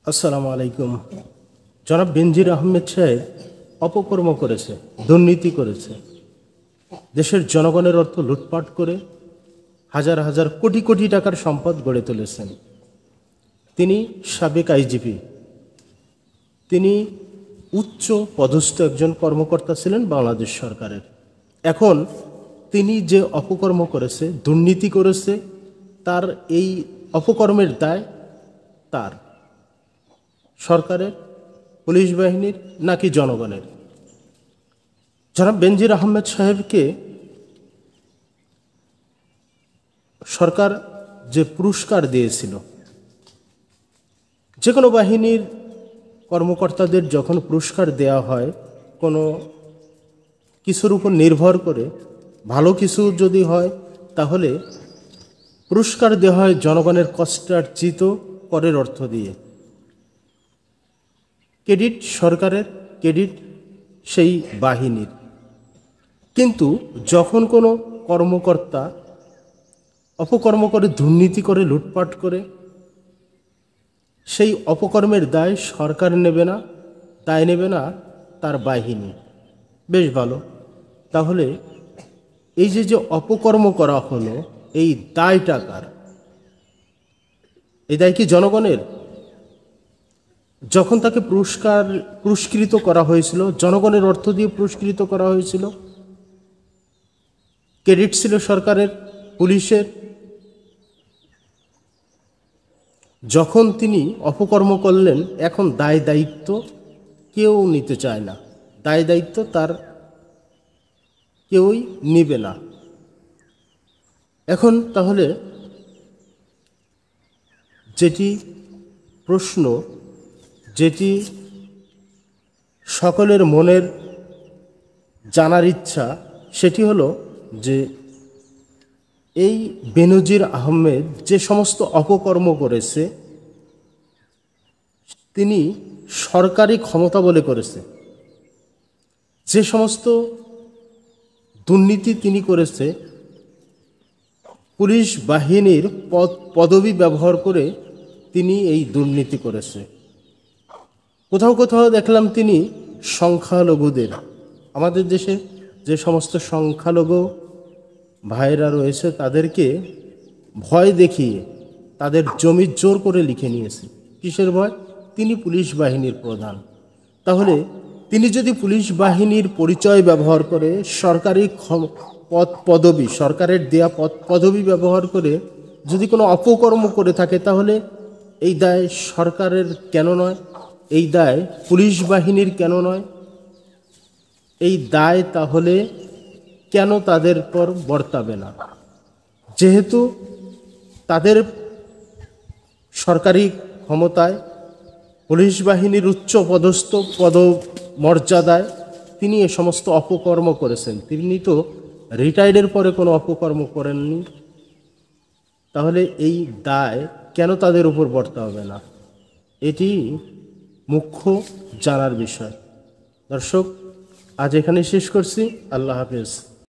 আসসালামু আলাইকুম। জনাব বেনজির আহমেদ সাহেব অপকর্ম করেছে, দুর্নীতি করেছে, দেশের জনগণের অর্থ লুটপাট করে হাজার হাজার কোটি কোটি টাকার সম্পদ গড়ে তুলেছেন। তিনি সাবেক আইজিপি, তিনি উচ্চ পদস্থ একজন কর্মকর্তা ছিলেন বাংলাদেশ সরকারের। এখন তিনি যে অপকর্ম করেছে, দুর্নীতি করেছে, তার এই অপকর্মের দায় তার সরকারের, পুলিশ বাহিনীর নাকি জনগণের? জনাব বেনজির আহমেদ সাহেবকে সরকার যে পুরস্কার দিয়েছিল, যে কোনো বাহিনীর কর্মকর্তাদের যখন পুরস্কার দেওয়া হয় কোনো কিছুর উপর নির্ভর করে, ভালো কিছু যদি হয় তাহলে পুরস্কার দেওয়া হয় জনগণের কষ্টার্জিত করের অর্থ দিয়ে। ক্রেডিট সরকারের, ক্রেডিট সেই বাহিনীর। কিন্তু যখন কোনো কর্মকর্তা অপকর্ম করে, দুর্নীতি করে, লুটপাট করে, সেই অপকর্মের দায় সরকার নেবে না, দায় নেবে না তার বাহিনী। বেশ ভালো। তাহলে এই যে অপকর্ম করা হলো, এই দায়টা কার? এই দায় কি জনগণের? যখন তাকে পুরস্কৃত করা হয়েছিল, জনগণের অর্থ দিয়ে পুরস্কৃত করা হয়েছিল, ক্রেডিট ছিল সরকারের, পুলিশের। যখন তিনি অপকর্ম করলেন, এখন দায় দায়িত্ব কেউ নিতে চায় না, দায় দায়িত্ব তার কেউই নেবে না। এখন তাহলে যেটি প্রশ্ন, যেটি সকলের মনের জানার ইচ্ছা, সেটি হলো যে এই বেনজির আহমেদ যে সমস্ত অপকর্ম করেছে, তিনি সরকারি ক্ষমতা বলে করেছে। যে সমস্ত দুর্নীতি তিনি করেছে, পুলিশ বাহিনীর পদবি ব্যবহার করে তিনি এই দুর্নীতি করেছে। কোথাও কোথাও দেখলাম তিনি সংখ্যালঘুদের, আমাদের দেশে যে সমস্ত সংখ্যালঘু ভাইরা রয়েছে, তাদেরকে ভয় দেখিয়ে তাদের জমি জোর করে লিখে নিয়েছে। কিসের ভয়? তিনি পুলিশ বাহিনীর প্রধান। তাহলে তিনি যদি পুলিশ বাহিনীর পরিচয় ব্যবহার করে, সরকারি পদবি, সরকারের দেয়া পদবি ব্যবহার করে যদি কোনো অপকর্ম করে থাকে, তাহলে এই দায় সরকারের কেন নয়? এই দায় পুলিশ বাহিনীর কেন নয়? এই দায় তাহলে কেন তাদের পর বর্তাবে না? যেহেতু তাদের সরকারি ক্ষমতায়, পুলিশ বাহিনীর উচ্চ পদস্থ পদমর্যাদায় তিনি এ সমস্ত অপকর্ম করেছেন। তিনি তো রিটায়ার্ডের পরে কোনো অপকর্ম করেননি। তাহলে এই দায় কেন তাদের উপর বর্তাবে না? এটি মুখ্য জানার বিষয়। দর্শক, আজ এখানে শেষ করছি। আল্লাহ হাফেজ।